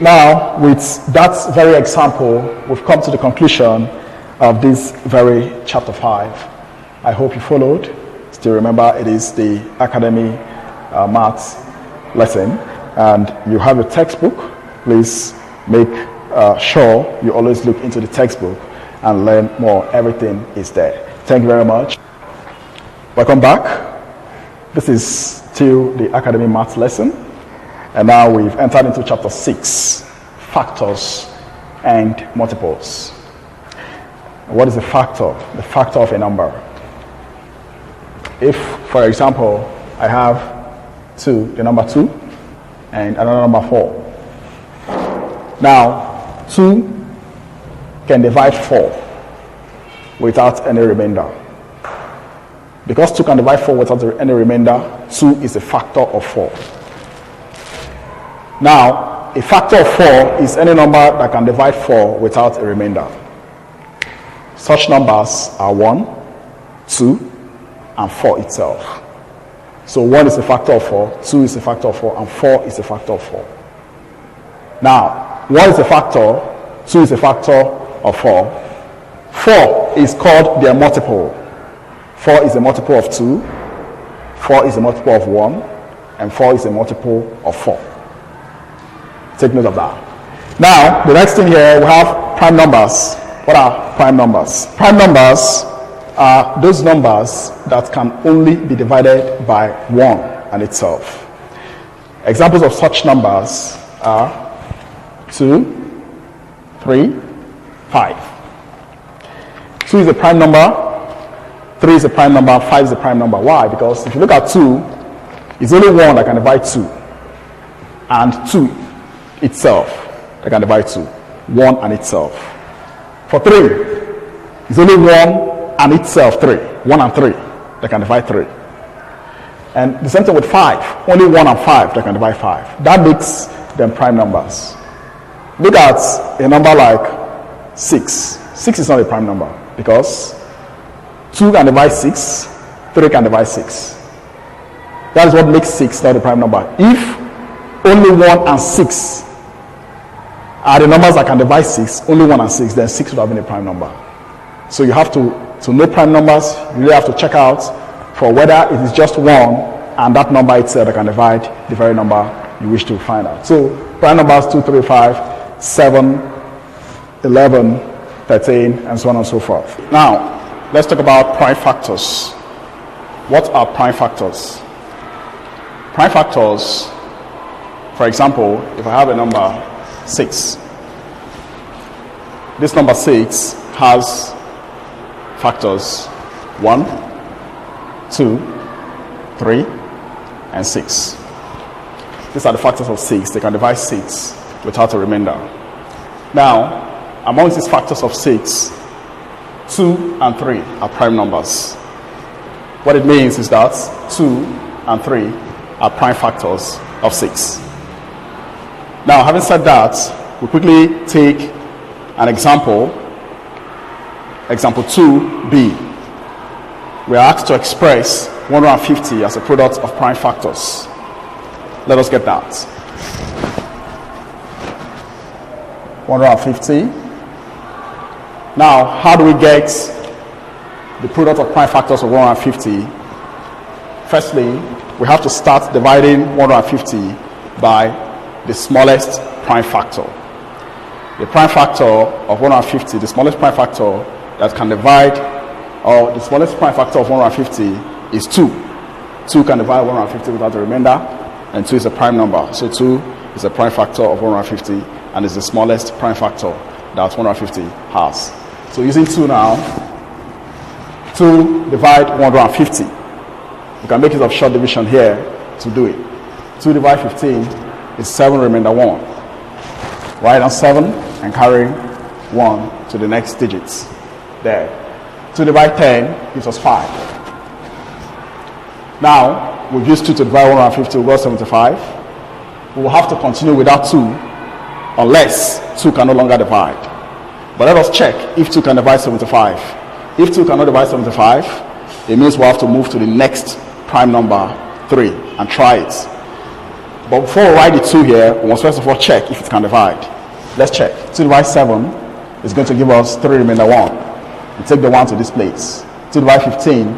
Now, with that very example, we've come to the conclusion of this very chapter 5. I hope you followed. Still remember, it is the academy maths lesson, and you have a textbook. Please make sure you always look into the textbook and learn more. Everything is there. Thank you very much. Welcome back. This is still the academy maths lesson. And now we've entered into chapter 6, factors and multiples. What is a factor? The factor of a number. If, for example, I have the number 2, and another number 4. Now, 2 can divide 4 without any remainder. Because 2 can divide 4 without any remainder, 2 is a factor of 4. Now, a factor of 4 is any number that can divide 4 without a remainder. Such numbers are 1, 2, and 4 itself. So 1 is a factor of 4, 2 is a factor of 4, and 4 is a factor of 4. Now, 1 is a factor, 2 is a factor of 4. 4 is called their multiple. 4 is a multiple of 2, 4 is a multiple of 1, and 4 is a multiple of 4. Take note of that. Now, the next thing here, we have prime numbers. What are prime numbers? Prime numbers are those numbers that can only be divided by 1 and itself. Examples of such numbers are 2, 3, 5. 2 is a prime number, 3 is a prime number, 5 is a prime number. Why? Because if you look at 2, it's only 1 that can divide 2. And 2 itself that can divide 2. 1 and itself. For 3, it's only 1 and itself 3. 1 and 3 that can divide 3. And the same thing with 5. Only 1 and 5 that can divide 5. That makes them prime numbers. Look at a number like 6. 6 is not a prime number because 2 can divide 6, 3 can divide 6. That is what makes 6 not a prime number. If only 1 and 6 are the numbers that can divide 6, only 1 and 6, then 6 would have been a prime number. So you have to know prime numbers, you really have to check out for whether it is just 1 and that number itself that can divide the very number you wish to find out. So prime numbers 2, 3, 5, 7, 11, 13, and so on and so forth. Now, let's talk about prime factors. What are prime factors? Prime factors, for example, if I have a number 6, this number 6 has factors 1, 2, 3, and 6. These are the factors of 6. They can divide 6 without a remainder. Now, amongst these factors of 6, 2 and 3 are prime numbers. What it means is that 2 and 3 are prime factors of 6. Now, having said that, we'll quickly take an example. Example 2b. We are asked to express 150 as a product of prime factors. Let us get that. 150. Now, how do we get the product of prime factors of 150? Firstly, we have to start dividing 150 by the smallest prime factor. The prime factor of 150, the smallest prime factor that can divide, or the smallest prime factor of 150 is 2. 2 can divide 150 without a remainder, and 2 is a prime number. So 2 is a prime factor of 150 and is the smallest prime factor that 150 has. So using 2 now, 2 divide 150. We can make use of short division here to do it. 2 divide 15 is 7 remainder 1. Write down 7 and carry 1 to the next digits. There. 2 divide 10 gives us 5. Now, we've used 2 to divide 150, we've got 75. We will have to continue without 2 unless 2 can no longer divide. But let us check if 2 can divide 75. If 2 cannot divide 75, it means we'll have to move to the next prime number 3 and try it. But before we write the 2 here, we must first of all check if it can divide. Let's check. 2 divided 7 is going to give us 3 remainder 1. We take the 1 to this place. 2 divided 15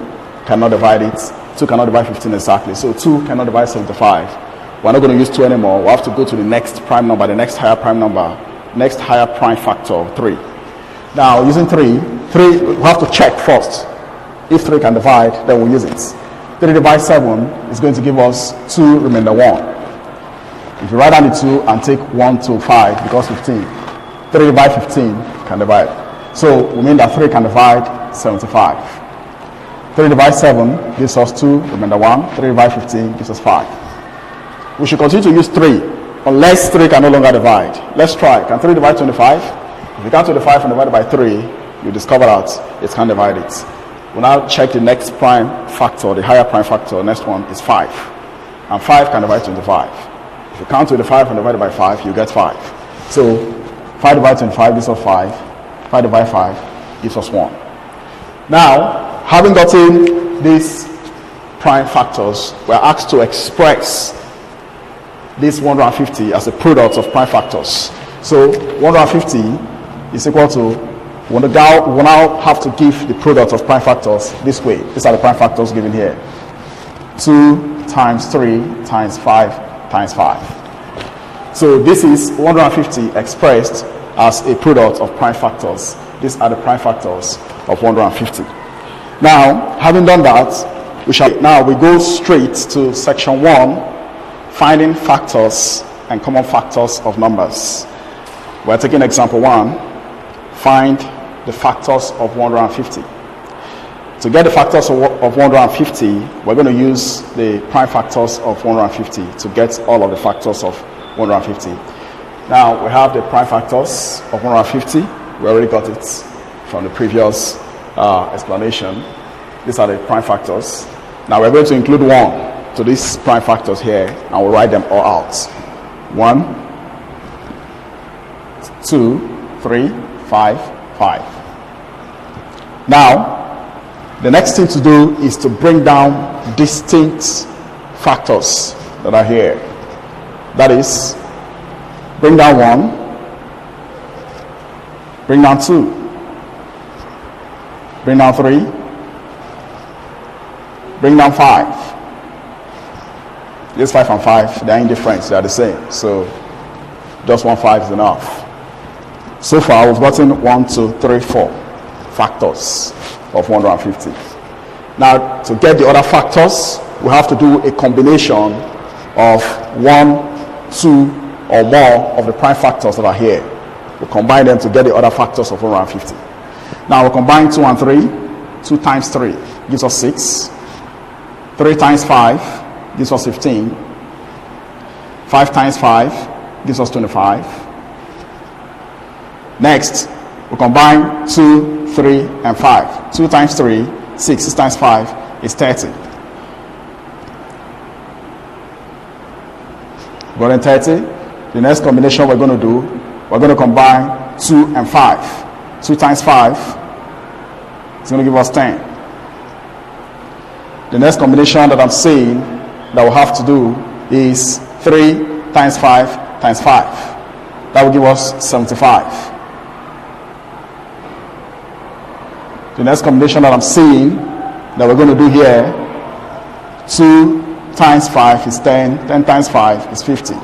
cannot divide it. 2 cannot divide 15 exactly. So 2 cannot divide 75. We're not going to use 2 anymore. We have to go to the next prime number, the next higher prime number, next higher prime factor of 3. Now, using 3, we have to check first. If 3 can divide, then we'll use it. 3 divided 7 is going to give us 2 remainder 1. If you write down the 2 and take 1 to 5, because 15. 3 divided 15 can divide. So, we mean that 3 can divide 75. 3 divided 7 gives us 2 remainder 1. 3 divided 15 gives us 5. We should continue to use 3 unless 3 can no longer divide. Let's try. Can 3 divide 25? If you count 25 and divide it by 3, you discover that it can divide it. We'll now check the next prime factor, the higher prime factor. The next one is 5. And 5 can divide 25. If you count 25 and divide it by 5, you get 5. So 5 divided 25 gives us 5. 5 divided 5 gives us 1. Now, having gotten these prime factors, we are asked to express this 150 as a product of prime factors. So 150 is equal to, we now have to give the product of prime factors this way. These are the prime factors given here. 2 times 3 times 5 times 5. So this is 150 expressed as a product of prime factors. These are the prime factors of 150. Now, having done that, we go straight to section 1, finding factors and common factors of numbers. We're taking example 1, find the factors of 150. To get the factors of 150, we're going to use the prime factors of 150 to get all of the factors of 150. Now we have the prime factors of 150. We already got it from the previous explanation. These are the prime factors. Now we're going to include 1 to these prime factors here, and we'll write them all out. 1, 2, 3, 5, 5. Now, the next thing to do is to bring down distinct factors that are here. That is, bring down 1, bring down 2, bring down 3, bring down 5. This 5 and 5, they are indifferent, they are the same. So, just 1 5 is enough. So far, we've gotten 1, 2, 3, 4 factors of 150. Now, to get the other factors, we have to do a combination of 1, 2, or more of the prime factors that are here. We combine them to get the other factors of 150. Now, we combine 2 and 3. 2 times 3 gives us 6. 3 times 5 gives us 15. 5 times 5 gives us 25. Next, we combine 2, 3, and 5. 2 times 3, 6. 6 times 5 is 30. Got in 30. The next combination we're going to do, we're going to combine 2 and 5. 2 times 5 is going to give us 10. The next combination that I'm saying that we'll have to do is 3 times 5 times 5. That will give us 75. The next combination that I'm seeing that we're going to do here, 2 times 5 is 10, 10 times 5 is 50.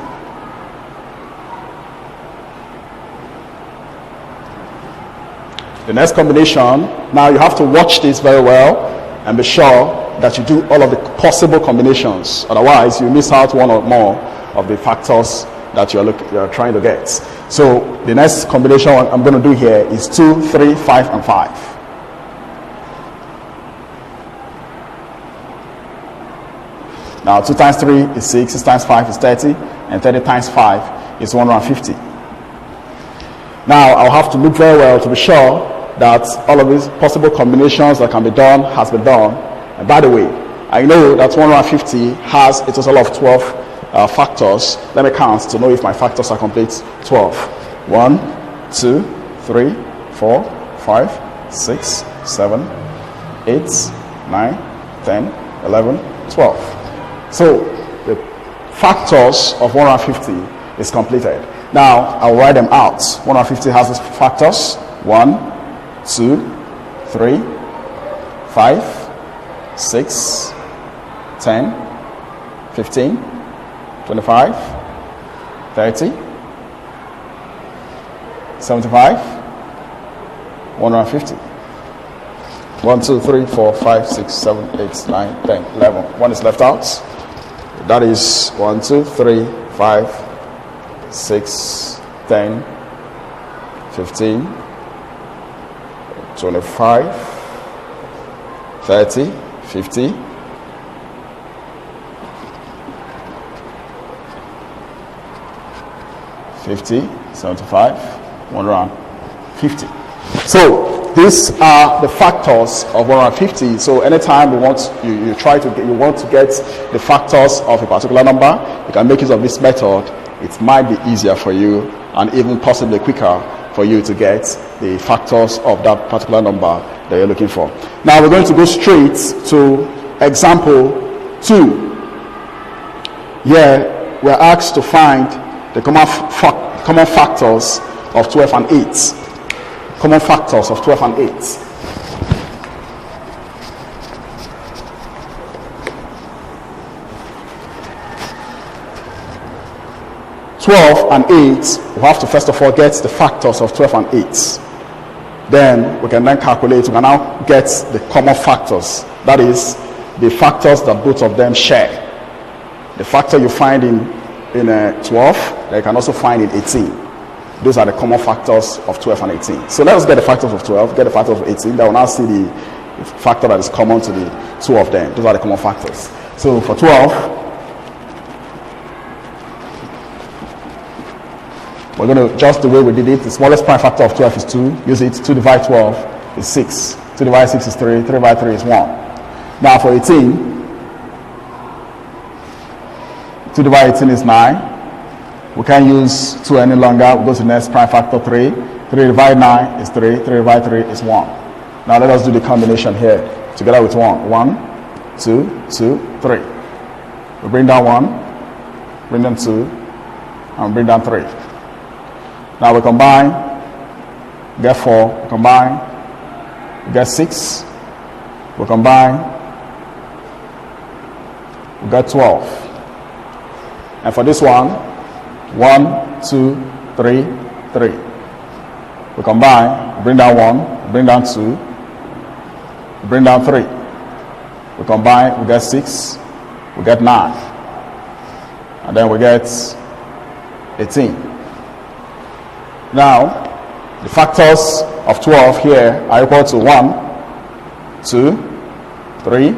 The next combination, now you have to watch this very well and be sure that you do all of the possible combinations. Otherwise, you miss out one or more of the factors that you're trying to get. So the next combination I'm going to do here is 2, 3, 5, and 5. Now 2 times 3 is 6, 6 times 5 is 30, and 30 times 5 is 150. Now I'll have to look very well to be sure that all of these possible combinations that can be done has been done. And by the way, I know that 150 has a total of 12 factors. Let me count to know if my factors are complete. 12. 1, 2, 3, 4, 5, 6, 7, 8, 9, 10, 11, 12. So the factors of 150 is completed. Now, I'll write them out. 150 has its factors. 1, 2, 3, 5, 6, 10, 15, 25, 30, 75, 150. 1, 2, 3, 4, 5, 6, 7, 8, 9, 10, 11. One is left out. That is 1, 2, 3, 5, 6, 10, 15, 25, 30, 50, 50, 75, 150. So these are the factors of 150. So anytime you want to get the factors of a particular number, you can make use of this method. It might be easier for you and even possibly quicker for you to get the factors of that particular number that you're looking for. Now we're going to go straight to example 2. Here we're asked to find the common factors of 12 and 8. Common factors of 12 and 8. 12 and 8, we have to first of all get the factors of 12 and 8. Then we can calculate, we can now get the common factors. That is, the factors that both of them share. The factor you find in 12, that you can also find in 18. Those are the common factors of 12 and 18. So let us get the factors of 12, get the factors of 18. Then we'll now see the factor that is common to the two of them. Those are the common factors. So for 12, we're going to, just the way we did it, the smallest prime factor of 12 is 2. Use it. 2 divided 12 is 6. 2 divided 6 is 3. 3 divided 3 is 1. Now for 18, 2 divided 18 is 9. We can't use 2 any longer. We go to the next prime factor, 3. 3 divided 9 is 3. 3 divided 3 is 1. Now let us do the combination here together with 1. 1, 2, 2, 3. We bring down 1, bring down 2, and bring down 3. Now we combine, get 4, we combine, we get 6, we combine, we get 12. And for this one, 1, 2, 3, 3. We combine, we bring down 1, we bring down 2, we bring down 3. We combine, we get 6, we get 9. And then we get 18. Now, the factors of 12 here are equal to 1, 2, 3,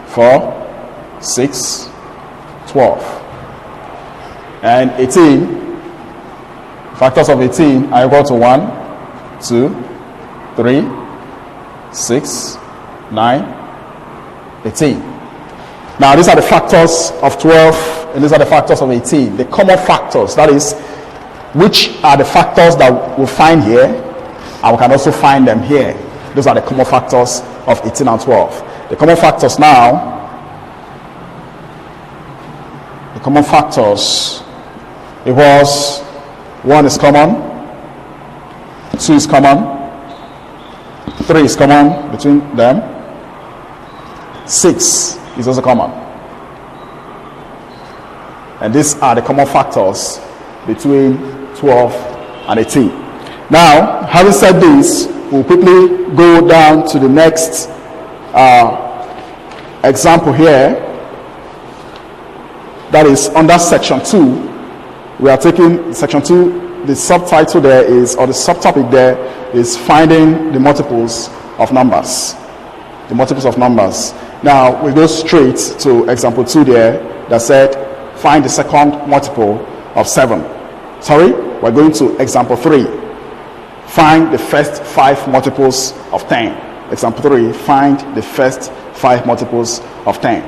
4, 6, 12. And 18, factors of 18 are equal to 1, 2, 3, 6, 9, 18. Now, these are the factors of 12, and these are the factors of 18. The common factors, that is, which are the factors that we'll find here, and we can also find them here. Those are the common factors of 18 and 12. The common factors now, the common factors, it was 1 is common, 2 is common, 3 is common between them, 6 is also common. And these are the common factors between 12 and 18. Now, having said this, we'll quickly go down to the next example here. That is under section 2. We are taking section 2, the subtitle there is, or the subtopic there is finding the multiples of numbers. The multiples of numbers. Now, we go straight to example 2 there that said, find the second multiple of 7. Sorry, we're going to example 3. Find the first 5 multiples of 10. Example 3, find the first 5 multiples of 10.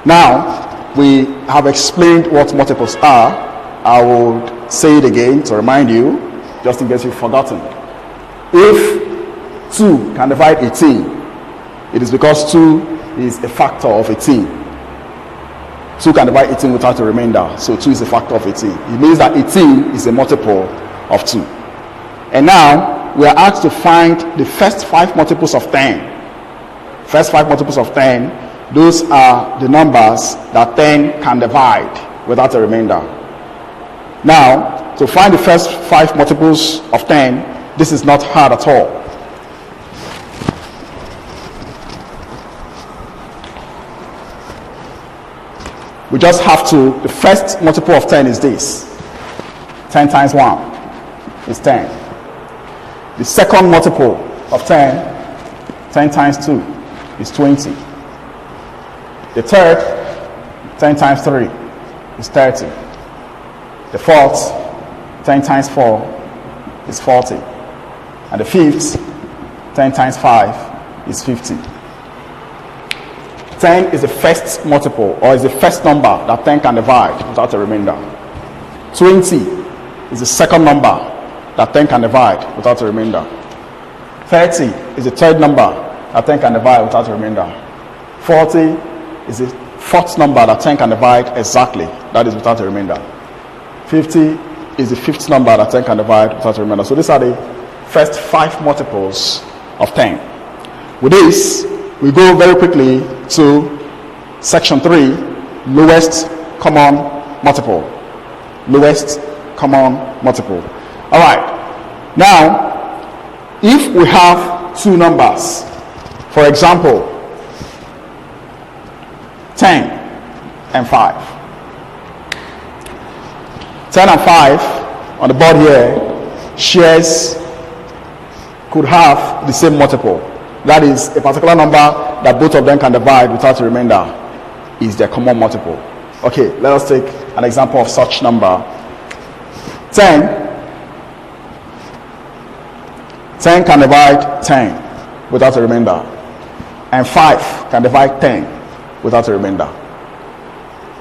Now, we have explained what multiples are. I will say it again to remind you, just in case you've forgotten. If 2 can divide 18, it is because 2 is a factor of 18. 2 can divide 18 without a remainder, so 2 is a factor of 18. It means that 18 is a multiple of 2. And now we are asked to find the first 5 multiples of 10. First 5 multiples of 10, those are the numbers that 10 can divide without a remainder. Now, to find the first 5 multiples of 10, this is not hard at all. We just have to, the first multiple of 10 is this. 10 times 1 is 10. The second multiple of 10, 10 times 2 is 20. The third, 10 times 3 is 30. The fourth, 10 times 4 is 40. And the fifth, 10 times 5 is 50. 10 is the first multiple, or is the first number that 10 can divide without a remainder. 20 is the second number that 10 can divide without a remainder. 30 is the third number that 10 can divide without a remainder. 40 is the fourth number that 10 can divide exactly, that is without a remainder. 50 is the fifth number that 10 can divide without a remainder. So these are the first 5 multiples of 10. With this, we go very quickly to section 3, lowest common multiple. Lowest common multiple. All right. Now, if we have 2 numbers, for example, 10 and 5. 10 and 5 on the board here could have the same multiple. That is, a particular number that both of them can divide without a remainder is their common multiple. Okay, let us take an example of such number. 10 can divide 10 without a remainder, and 5 can divide 10 without a remainder.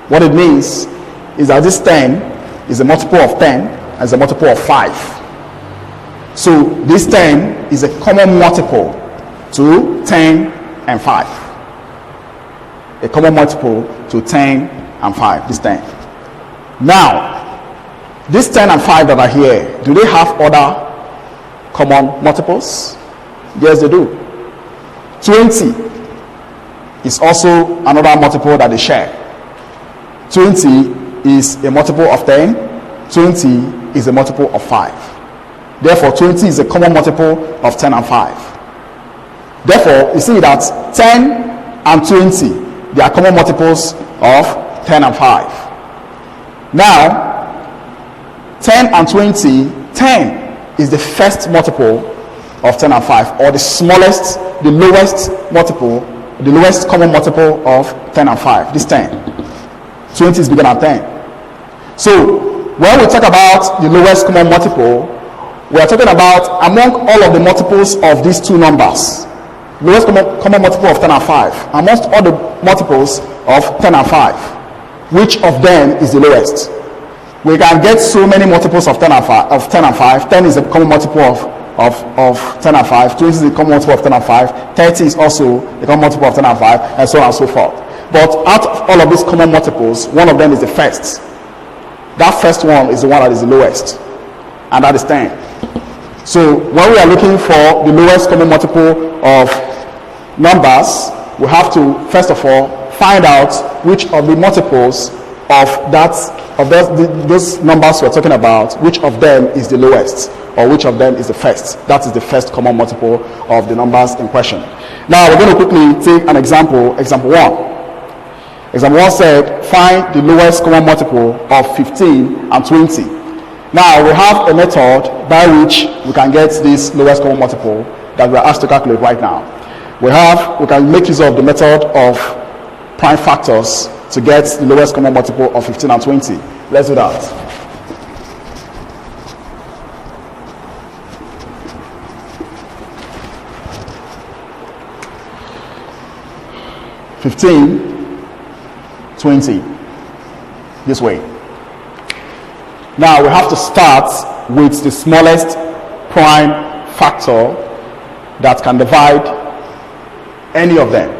What it means is that this 10 is a multiple of 10 and is a multiple of 5. So this 10 is a common multiple to 10 and 5. A common multiple to 10 and 5, this 10. Now, these 10 and 5 that are here, do they have other common multiples? Yes, they do. 20 is also another multiple that they share. 20 is a multiple of 10. 20 is a multiple of 5. Therefore, 20 is a common multiple of 10 and 5. Therefore, you see that 10 and 20, they are common multiples of 10 and 5. Now, 10 and 20, 10 is the first multiple of 10 and 5, or the smallest, the lowest multiple, the lowest common multiple of 10 and 5, this 10. 20 is bigger than 10. So, when we talk about the lowest common multiple, we are talking about among all of the multiples of these 2 numbers, lowest common multiple of 10 and 5, amongst all the multiples of 10 and 5, which of them is the lowest? We can get so many multiples of 10 and 5. 10 is a common multiple of 10 and 5. 20 is a common multiple of 10 and 5. 30 is also a common multiple of 10 and 5, and so on and so forth. But out of all of these common multiples, one of them is the first. That first one is the one that is the lowest, and that is 10. So when we are looking for the lowest common multiple of numbers, we have to first of all find out which of the multiples of those numbers we're talking about, which of them is the lowest, or which of them is the first. That is the first common multiple of the numbers in question. Now we're going to quickly take an example. Example 1. Example 1 said, find the lowest common multiple of 15 and 20. Now we have a method by which we can get this lowest common multiple that we're asked to calculate right now. We can make use of the method of prime factors to get the lowest common multiple of 15 and 20. Let's do that. (15, 20) this way. Now we have to start with the smallest prime factor that can divide any of them.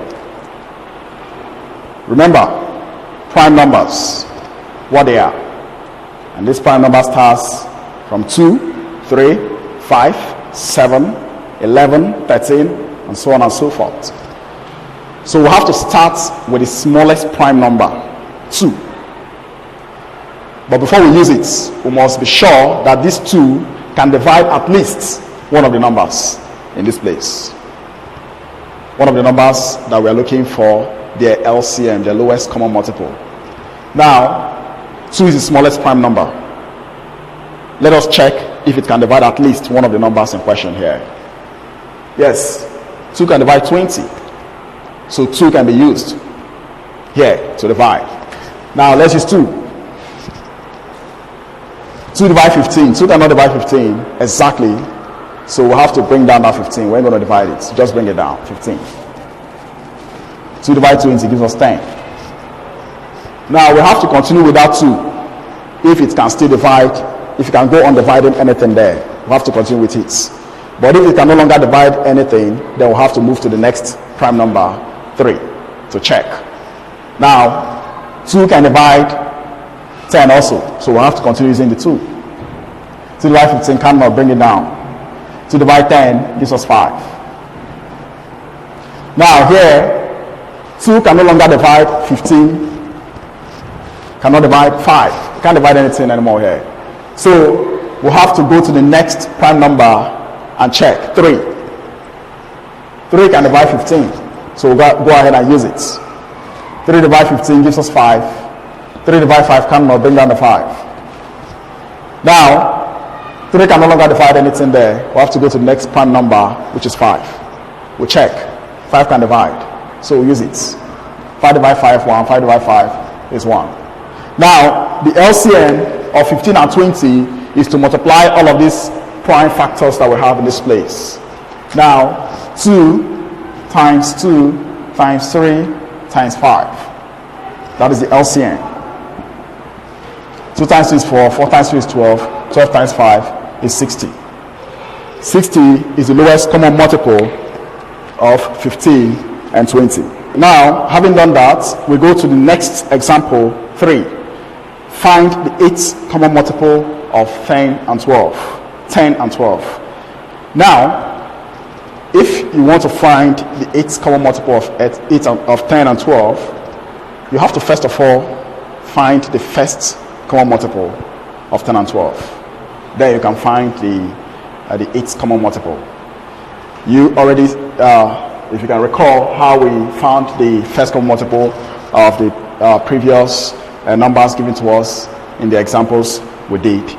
Remember, prime numbers, what they are. And this prime number starts from 2, 3, 5, 7, 11, 13, and so on and so forth. So we have to start with the smallest prime number, 2. But before we use it, we must be sure that this 2 can divide at least one of the numbers in this place. One of the numbers that we are looking for, their LCM, their lowest common multiple. Now, 2 is the smallest prime number. Let us check if it can divide at least one of the numbers in question here. Yes, 2 can divide 20. So 2 can be used here to divide. Now let's use 2. 2 divide 15. 2 cannot divide 15 exactly. So we'll have to bring down that 15. We're going to divide it. Just bring it down. 15. 2 divide 20 gives us 10. Now we have to continue with that 2. If it can still divide, if it can go on dividing anything there, we'll have to continue with it. But if it can no longer divide anything, then we'll have to move to the next prime number, 3, to check. Now, 2 can divide 10 also, so we'll have to continue using the 2. 2 divide 15 cannot bring it down. 2 divide 10 gives us 5. Now here, 2 can no longer divide 15, cannot divide 5. Can't divide anything anymore here. So we'll have to go to the next prime number and check. 3. 3 can divide 15, so we'll go ahead and use it. 3 divide 15 gives us 5. 3 divide 5 cannot bring down the 5. Now, 3 can no longer divide anything there. We'll have to go to the next prime number, which is 5. We'll check. 5 can divide, so we'll use it. 5 divide 5, 1. 5 divide 5 is 1. Now, the LCM of 15 and 20 is to multiply all of these prime factors that we have in this place. Now, 2 times 2 times 3 times 5. That is the LCM. 2 times 2 is 4, 4 times 3 is 12, 12 times 5 is 60. 60 is the lowest common multiple of 15 and 20. Now, having done that, we go to the next example, 3. Find the 8th common multiple of 10 and 12. 10 and 12. Now, if you want to find the 8th common multiple of 10 and 12, you have to first of all find the first common multiple of 10 and 12. Then you can find the 8th common multiple. You already, if you can recall how we found the first common multiple of the previous numbers given to us in the examples we did.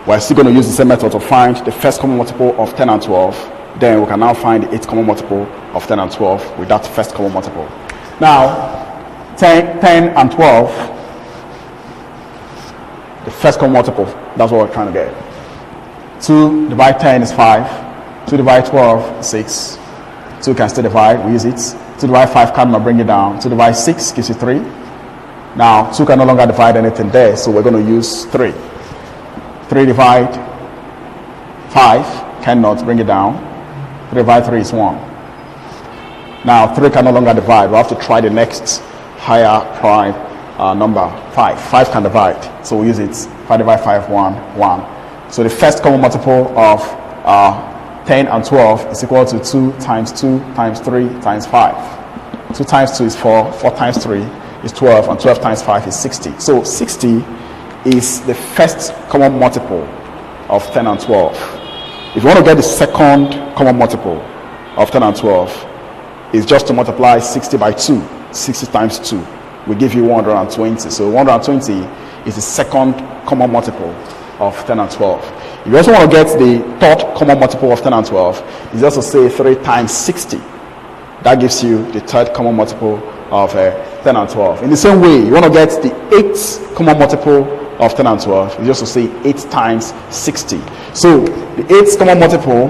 We're still going to use the same method to find the first common multiple of 10 and 12. Then we can now find the 8th common multiple of 10 and 12 with that first common multiple. Now, 10 and 12, the first common multiple, that's what we're trying to get. 2 divide 10 is 5. 2 divide 12 is 6. 2 can still divide, we use it. 2 divide 5 cannot bring it down. 2 divide 6 gives you 3. Now, 2 can no longer divide anything there, so we're going to use 3. 3 divide 5 cannot bring it down. 3 divide 3 is 1. Now, 3 can no longer divide. We'll have to try the next higher prime number, 5. 5 can divide, so we'll use it. 5 divide 5, 1, 1. So the first common multiple of 10 and 12 is equal to 2 times 2 times 3 times 5. 2 times 2 is 4. 4 times 3 is 12, and 12 times 5 is 60. So 60 is the first common multiple of 10 and 12. If you want to get the second common multiple of 10 and 12, it's just to multiply 60 by 2. 60 times 2 will give you 120. So 120 is the second common multiple of 10 and 12. If you also want to get the third common multiple of 10 and 12, it's just to say 3 times 60. That gives you the third common multiple of 10 and 12. In the same way, you want to get the 8th common multiple of 10 and 12, it's just to say 8 times 60. So the 8th common multiple